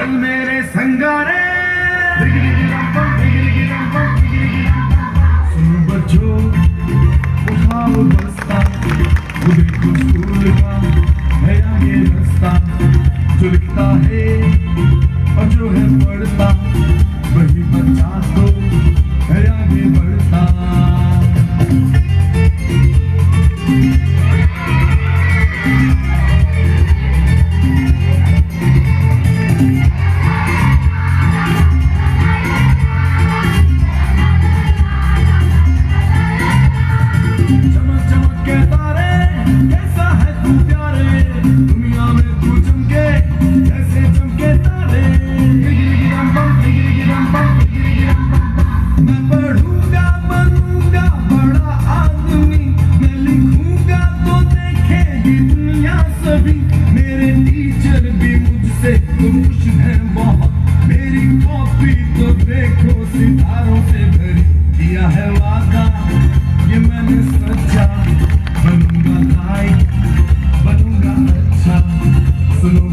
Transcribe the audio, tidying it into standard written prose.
चल मेरे संगारे। सुनो बच्चों उठाओ बस्ता, वो देखो स्कूल का है आगे रास्ता, जो लिखता है और जो है पढ़ता वही बच्चा तो है आगे बढ़ता। चमक चमक के तारे कैसा है तू प्यारे, दुनिया में तू चमके कैसे चमके तारे। मैं पढ़ूंगा बनूंगा बड़ा आदमी, मैं लिखूंगा तो देखेगी दुनिया सभी। मेरे टीचर भी मुझसे खुश हैं बहुत, मेरी कॉपी तो देखो सितारों से भरी। किया है वादा ये मैंने सच्चा, बनूंगा लाइक बनूंगा अच्छा। सुनो